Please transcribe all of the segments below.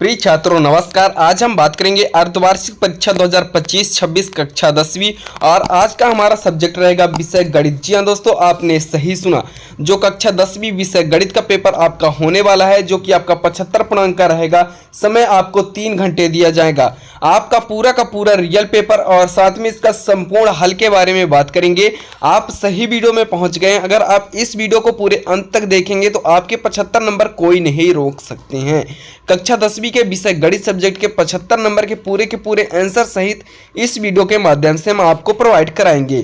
प्रिय छात्रों नमस्कार। आज हम बात करेंगे अर्धवार्षिक परीक्षा 2025-26 कक्षा 10वीं और आज का हमारा सब्जेक्ट रहेगा विषय गणित। जी हाँ दोस्तों, आपने सही सुना। जो कक्षा 10वीं विषय गणित का पेपर आपका होने वाला है, जो कि आपका 75 पूर्णांक का रहेगा। समय आपको 3 घंटे दिया जाएगा। आपका का पूरा रियल पेपर और साथ में इसका संपूर्ण हल के बारे में बात करेंगे। आप सही वीडियो में पहुंच गए। अगर आप इस वीडियो को पूरे अंत तक देखेंगे तो आपके 75 नंबर कोई नहीं रोक सकते हैं। कक्षा 10वीं के विषय गणित सब्जेक्ट के 75 नंबर के पूरे आंसर सहित इस वीडियो के माध्यम से हम आपको प्रोवाइड कराएंगे।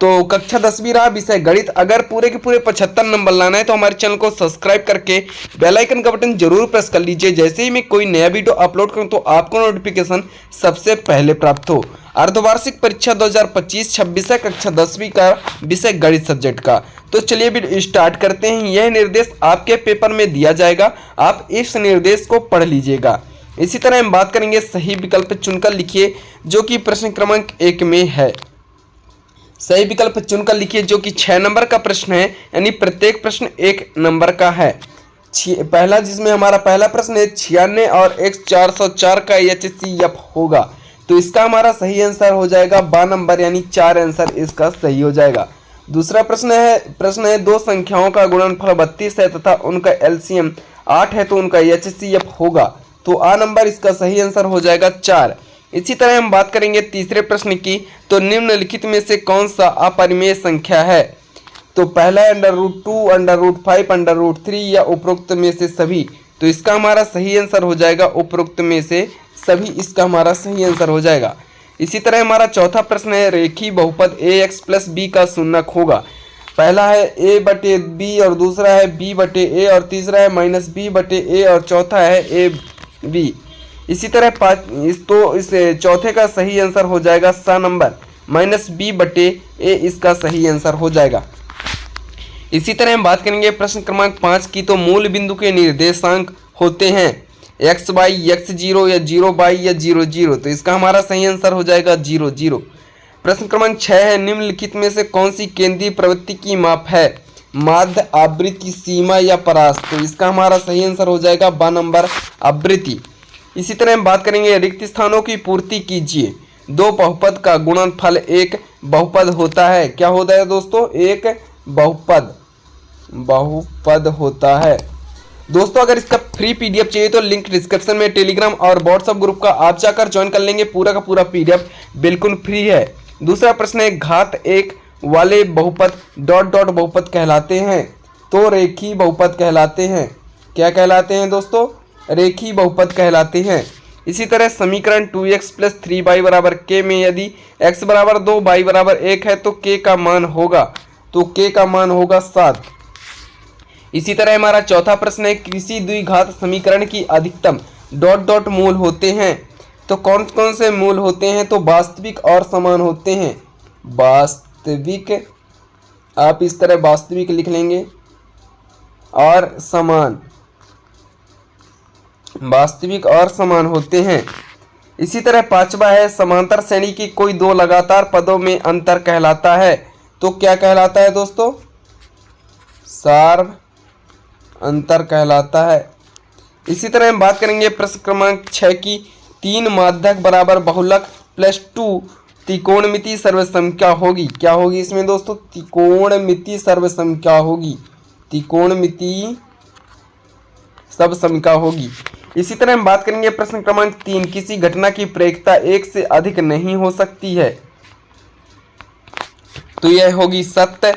तो कक्षा 10वीं रहा विषय गणित। अगर पूरे 75 नंबर लाना है तो हमारे चैनल को सब्सक्राइब करके बेल आइकन का बटन जरूर प्रेस कर लीजिए। जैसे ही मैं कोई नया वीडियो अपलोड करूं तो आपको नोटिफिकेशन सबसे पहले प्राप्त हो। अर्धवार्षिक परीक्षा 2025-26 है, कक्षा 10वीं का विषय गणित सब्जेक्ट का। तो चलिए भी स्टार्ट करते हैं। यह निर्देश आपके पेपर में दिया जाएगा, आप इस निर्देश को पढ़ लीजिएगा। इसी तरह हम बात करेंगे सही विकल्प चुनकर लिखिए, जो कि प्रश्न क्रमांक 1 में है। सही विकल्प चुनकर लिखिए, जो कि 6 नंबर का प्रश्न है, यानी प्रत्येक प्रश्न 1 नंबर का है। पहला जिसमें हमारा पहला प्रश्न है 96 और x 404 का HCF होगा, तो इसका हमारा सही आंसर हो जाएगा 12 नंबर, यानी 4 आंसर इसका सही हो जाएगा। दूसरा प्रश्न है दो संख्याओं का गुणनफल 32 है तथा उनका LCM 8 है, तो उनका HCF होगा, तो आ नंबर इसका सही आंसर हो जाएगा 4। इसी तरह हम बात करेंगे तीसरे प्रश्न की। तो निम्नलिखित में से कौन सा अपरिमेय संख्या है? तो पहला है √2, √5, √3 या उपरोक्त में से सभी। तो इसका हमारा सही आंसर हो जाएगा उपरोक्त में से सभी, इसका हमारा सही आंसर हो जाएगा। इसी तरह हमारा चौथा प्रश्न है रेखीय बहुपद ax + b का शून्यक होगा। पहला है a/b और दूसरा है b/a और तीसरा है -b/a और चौथा है ab। इसी तरह इस चौथे का सही आंसर हो जाएगा 7 नंबर, -b/a इसका सही आंसर हो जाएगा। इसी तरह हम बात करेंगे प्रश्न क्रमांक 5 की। तो मूल बिंदु के निर्देशांक होते हैं xy, x0 या 0y या 0,0, तो इसका हमारा सही आंसर हो जाएगा 0,0। प्रश्न क्रमांक 6 है निम्नलिखित में से कौन सी केंद्रीय प्रवृत्ति की माप है? माध्य, आवृत्ति, सीमा या परास, तो इसका हमारा सही आंसर हो जाएगा 12 नंबर, आवृत्ति। इसी तरह हम बात करेंगे रिक्त स्थानों की पूर्ति कीजिए। दो बहुपद का गुणनफल एक बहुपद होता है। क्या होता है दोस्तों? एक बहुपद होता है। दोस्तों अगर इसका फ्री पीडीएफ चाहिए तो लिंक डिस्क्रिप्शन में टेलीग्राम और व्हाट्सएप ग्रुप का आप जाकर ज्वाइन कर लेंगे। पूरा का पूरा पीडीएफ बिल्कुल फ्री है। दूसरा प्रश्न है घात 1 वाले बहुपद ... बहुपद कहलाते हैं। तो रेखीय बहुपद कहलाते हैं। क्या कहलाते हैं दोस्तों? रेखीय बहुपद कहलाते हैं। इसी तरह समीकरण 2x + 3y = k में यदि x = 2 y = 1 है तो k का मान होगा, तो k का मान होगा 7। इसी तरह हमारा चौथा प्रश्न है किसी द्विघात समीकरण की अधिकतम ... मूल होते हैं। तो कौन कौन से मूल होते हैं? तो वास्तविक और समान होते हैं। वास्तविक, आप इस तरह वास्तविक लिख लेंगे और समान, वास्तविक और समान होते हैं। इसी तरह पांचवा है समांतर श्रेणी की कोई दो लगातार पदों में अंतर कहलाता है। तो क्या कहलाता है दोस्तों? सार्व अंतर कहलाता है। इसी तरह हम बात करेंगे प्रश्न क्रमांक 6 की। 3 माध्यक बराबर बहुलक +2 त्रिकोणमितीय सर्वसंख्या होगी। क्या होगी इसमें दोस्तों? त्रिकोणमितीय सर्वसंख्या होगी। त्रिकोणमितीय सर्वसंख्या होगी। इसी तरह हम बात करेंगे प्रश्न क्रमांक 3 किसी घटना की प्रेक्षता 1 से अधिक नहीं हो सकती है। तो यह होगी सत्य,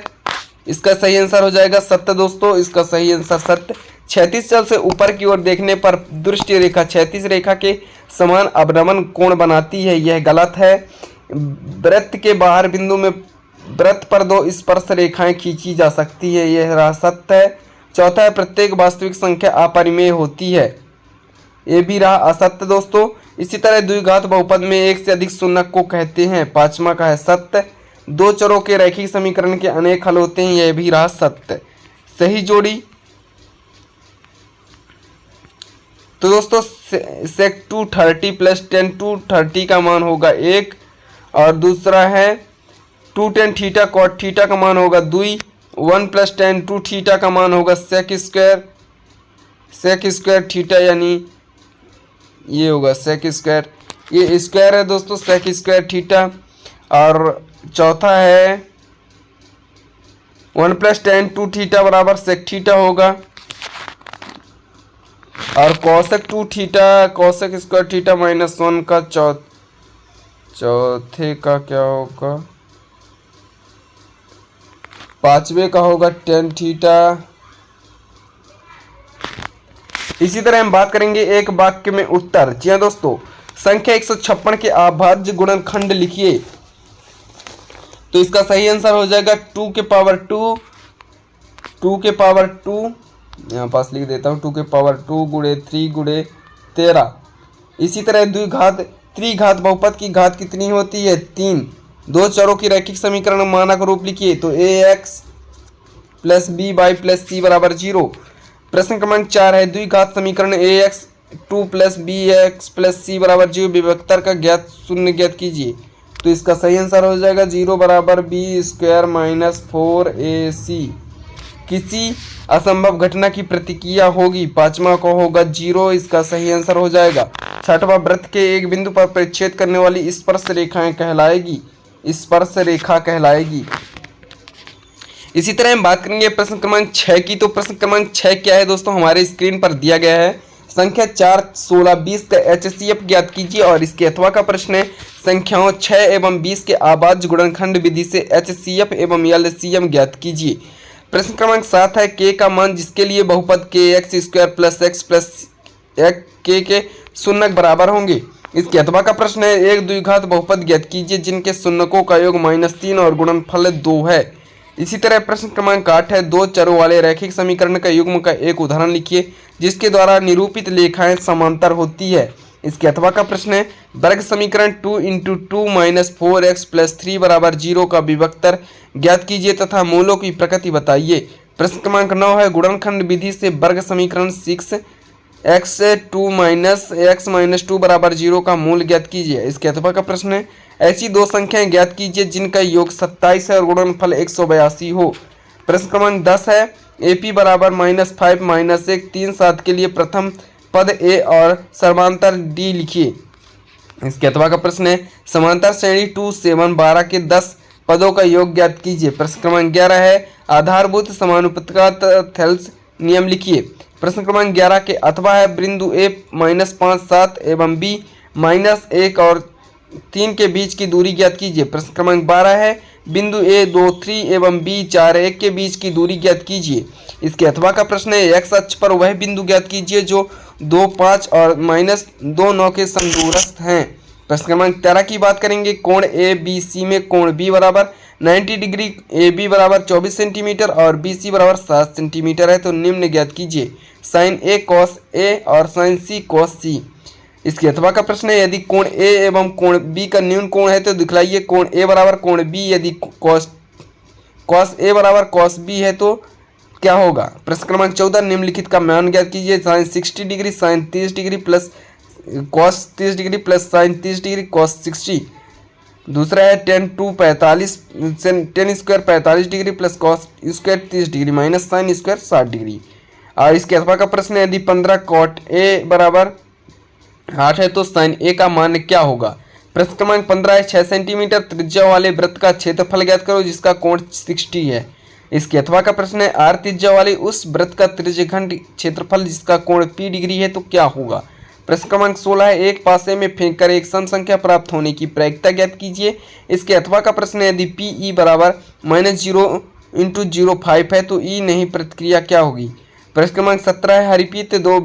इसका सही आंसर हो जाएगा सत्य दोस्तों, इसका सही आंसर सत्य। क्षैतिज तल से ऊपर की ओर देखने पर दृष्टि रेखा क्षैतिज रेखा के समान अवनमन कोण बनाती है, यह गलत है। वृत्त के बाहर बिंदु में वृत्त पर 2 स्पर्श रेखाएं खींची जा सकती है, यह रहा सत्य है। चौथा है प्रत्येक वास्तविक संख्या अपरिमेय होती है, ये भी रहा असत्य दोस्तों। इसी तरह द्विघात बहुपद में 1 से अधिक शून्यक को कहते हैं, पांचवा का है सत्य। 2 चरों के रैखिक समीकरण के अनेक हल होते हैं, यह भी रहा सत्य। सही जोड़ी तो दोस्तों sec 230 + tan 230 का मान होगा 1 और दूसरा है 2 tan थीटा cot थीटा का मान होगा 2। 1 + tan 2 थीटा का मान होगा sec² थीटा यानी ये होगा सेक स्क्वायर, ये स्क्वायर है दोस्तों सेक स्क्वायर थीटा। और चौथा है 1 + tan 2 थीटा बराबर सेक थीटा होगा। और cosec 2 theta cosec square theta -1 का चौथे का क्या होगा, पांचवे का होगा tan थीटा। इसी तरह हम बात करेंगे एक वाक्य में उत्तर। जी हाँ दोस्तों, संख्या 156 के अभाज्य गुणनखंड लिखिए। तो इसका सही आंसर हो जाएगा 2 के पावर 2 यहाँ पास लिख देता हूँ 2 के पावर 2 गुणे 3 गुणे 13। इसी तरह द्विघात त्रिघात बहुपद की घात कितनी होती है 3। दो चरों की रैखिक समीकरण मानक रूप लिखिए। तो ax + by + c बराबर 0। प्रश्न क्रमांक 4 है द्विघात समीकरण ax 2 + bx + c बराबर 0 विभक्तर का ज्ञात शून्य ज्ञात कीजिए। तो इसका सही आंसर हो जाएगा 0 बराबर b² - 4ac। किसी असंभव घटना की प्रतिक्रिया होगी, पांचवा को होगा 0, इसका सही आंसर हो जाएगा। छठवां वृत्त के एक बिंदु पर परिच्छेद करने वाली स्पर्श रेखाएं कहलाएगी, स्पर्श रेखा कहलाएगी। इसी तरह हम बात करेंगे प्रश्न क्रमांक 6 की। तो प्रश्न क्रमांक 6 क्या है दोस्तों, हमारे स्क्रीन पर दिया गया है। संख्या 4, 16, 20 का HCF ज्ञात कीजिए। और इसके अथवा का प्रश्न है संख्याओं 6 एवं 20 के अभाज्य गुणनखंड विधि से HCF एवं LCM ज्ञात कीजिए। प्रश्न क्रमांक 7 है k का मान जिसके लिए बहुपद kx² + x + k के शून्यक बराबर होंगे। इसके अथवा का प्रश्न है एक द्विघात बहुपद ज्ञात कीजिए जिनके शून्यकों का योग -3 और गुणनफल 2 है। इसी तरह प्रश्न क्रमांक 8 है दो चरों वाले रैखिक समीकरण का युग्म का एक उदाहरण लिखिए जिसके द्वारा निरूपित रेखाएं समांतर होती है। इसके अथवा का प्रश्न है वर्ग समीकरण 2 × 2 - 4x + 3 बराबर 0 का विभक्तर ज्ञात कीजिए तथा मूलों की प्रकृति बताइए। प्रश्न क्रमांक 9 है गुणनखंड विधि से वर्ग समीकरण 6x2 - x - 2 बराबर 0 का मूल ज्ञात कीजिए। इसके अथवा का प्रश्न है ऐसी दो संख्याएं ज्ञात कीजिए जिनका योग 27 है और गुणनफल 182 हो। प्रश्न क्रमांक 10 है AP बराबर -5 - 1 3 7 के लिए प्रथम पद A और समांतर D लिखिए। इसके अथवा का प्रश्न है समांतर श्रेणी 2 7 12 के 10 पदों का योग ज्ञात कीजिए। प्रश्न क्रमांक 11 है आधारभूत समानुपातिक थेल्स नियम लिखिए। प्रश्न क्रमांक 11 के अथवा है बिंदु A -5 7 एवं B -1 और 3 के बीच की दूरी ज्ञात कीजिए। प्रश्न क्रमांक 12 है बिंदु A 2 3 एवं B 4 1 के बीच की दूरी ज्ञात कीजिए। इसके अथवा का प्रश्न है x अक्ष पर वह बिंदु ज्ञात कीजिए जो 2 5 और -2 9 के समदूरस्थ हैं। प्रश्न क्रमांक 13 की बात करेंगे कोण ABC में कोण B बराबर 90 डिग्री, AB बराबर 24 सेंटीमीटर और BC बराबर 7 सेंटीमीटर है। तो निम्न ज्ञात कीजिए sin A cos A और sin C cos C। इसके अथवा का प्रश्न है यदि कोण A एवं कोण B का न्यून कोण है तो दिखलाइए कोण A बराबर कोण B यदि cos A बराबर cos B है तो क्या होगा। प्रश्न क्रमांक 14 निम्नलिखित का मान ज्ञात कीजिए sin 60 degree sin 30 degree plus cos 30 degree plus sin 30 degree cos 60। दूसरा है tan square 45 degree plus cos square 30 degree minus sin square 60 degree. और इसके अथवा का प्रश्न है यदि 15 cot A बराबर 8 है तो sin A का मान क्या होगा। प्रश्न क्रमांक 15 है 6 सेंटीमीटर त्रिज्या वाले वृत्त का क्षेत्रफल ज्ञात करो जिसका कोण 60 है। इसके अथवा का प्रश्न है r त्रिज्या वाले उस वृत्त का त्रिज्यखंड क्षेत्रफल जिसका कोण P डिग्री है तो क्या होगा। प्रश्न क्रमांक 16 है एक पासे में फेंककर एक सम संख्या प्राप्त होने की प्रायिकता ज्ञात कीजिए। इसके अथवा का प्रश्न है यदि PE बराबर -0 × 0.5 है तो E नहीं प्रतिक्रिया क्या होगी। प्रश्न क्रमांक 17 है हरिपीत दो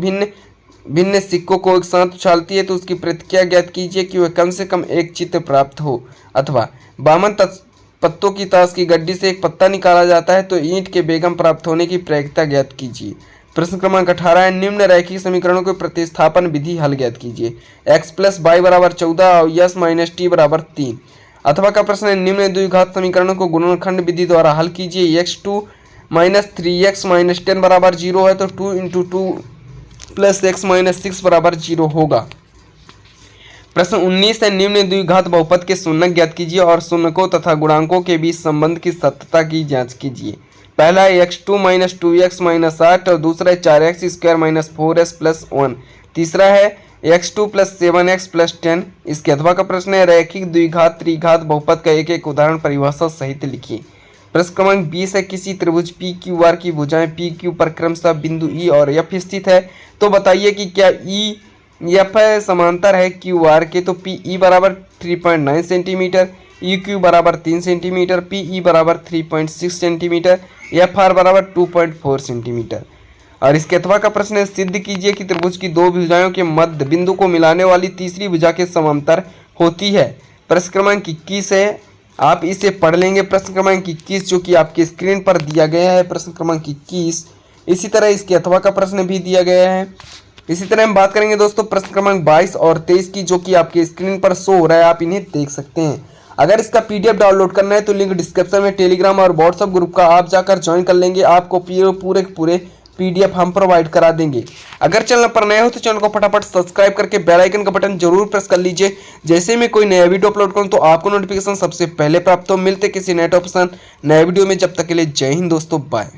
भिन्न सिक्कों को एक साथ उछालती है तो उसकी प्रतिक्रिया ज्ञात कीजिए कि वह कम से कम एक चित्र प्राप्त हो। अथवा बामन पत्तों की ताश की गड्डी से एक पत्ता निकाला जाता है तो ईंट के बेगम प्राप्त होने की प्रायिकता ज्ञात कीजिए। प्रश्न क्रमांक 18 है निम्न रैखिक समीकरणों के प्रतिस्थापन विधि हल ज्ञात कीजिए। x + y बराबर 14 और s - t बराबर 3। अथवा का प्रश्न है निम्न द्विघात समीकरणों को गुणनखंड विधि द्वारा हल कीजिए। x2 - 3x - 10 बराबर 0 है तो 2 × 2 + x - 6 बराबर 0 होगा। प्रश्न 19 है निम्न द्विघात बहुपद के शून्यक ज्ञात कीजिए और शून्यकों तथा गुणांकों के बीच संबंध की सत्यता की जांच कीजिए। पहला है x2 - 2x - 8 और दूसरा है 4x² - 4s + 1। तीसरा है x2 + 7x + 10। इसके अथवा का प्रश्न है रैखिक द्विघात त्रिघात बहुपद का एक उदाहरण परिभाषा सहित लिखिए। प्रश्न क्रमांक 20 है किसी त्रिभुज PQR की भुजाएं PQ पर क्रमशः बिंदु E और F स्थित है, तो बताइए कि क्या EF समांतर है QR के, तो PE बराबर 3.9 सेंटीमीटर, EQ बराबर 3 सेंटीमीटर, PE बराबर 3.6 सेंटीमीटर, FR बराबर 2.4 सेंटीमीटर। और इसके अथवा का प्रश्न है सिद्ध कीजिए कि त्रिभुज की दो भुजाओं के मध्य बिंदु को मिलाने वाली तीसरी भुजा के समांतर होती है। प्रश्न क्रमांक 21 है, आप इसे पढ़ लेंगे। प्रश्न क्रमांक 21 जो कि आपके स्क्रीन पर दिया गया है, प्रश्न क्रमांक 21। इसी तरह इसके अथवा का प्रश्न भी दिया गया है। इसी तरह हम बात करेंगे दोस्तों प्रश्न क्रमांक 22 और 23 की, जो कि आपके स्क्रीन पर शो हो रहा है, आप इन्हें देख सकते हैं। अगर इसका PDF डाउनलोड करना है तो लिंक डिस्क्रिप्शन में टेलीग्राम और व्हाट्सएप ग्रुप का आप जाकर ज्वाइन कर लेंगे, आपको पूरे PDF हम प्रोवाइड करा देंगे। अगर चैनल पर नए हो तो चैनल को फटाफट सब्सक्राइब करके बेल आइकन का बटन जरूर प्रेस कर लीजिए, जैसे मैं कोई नया वीडियो अपलोड करूं तो आपको नोटिफिकेशन सबसे पहले प्राप्त हो। मिलते किसी नए टॉपिक नए वीडियो में, जब तक के लिए जय हिंद दोस्तों, बाय।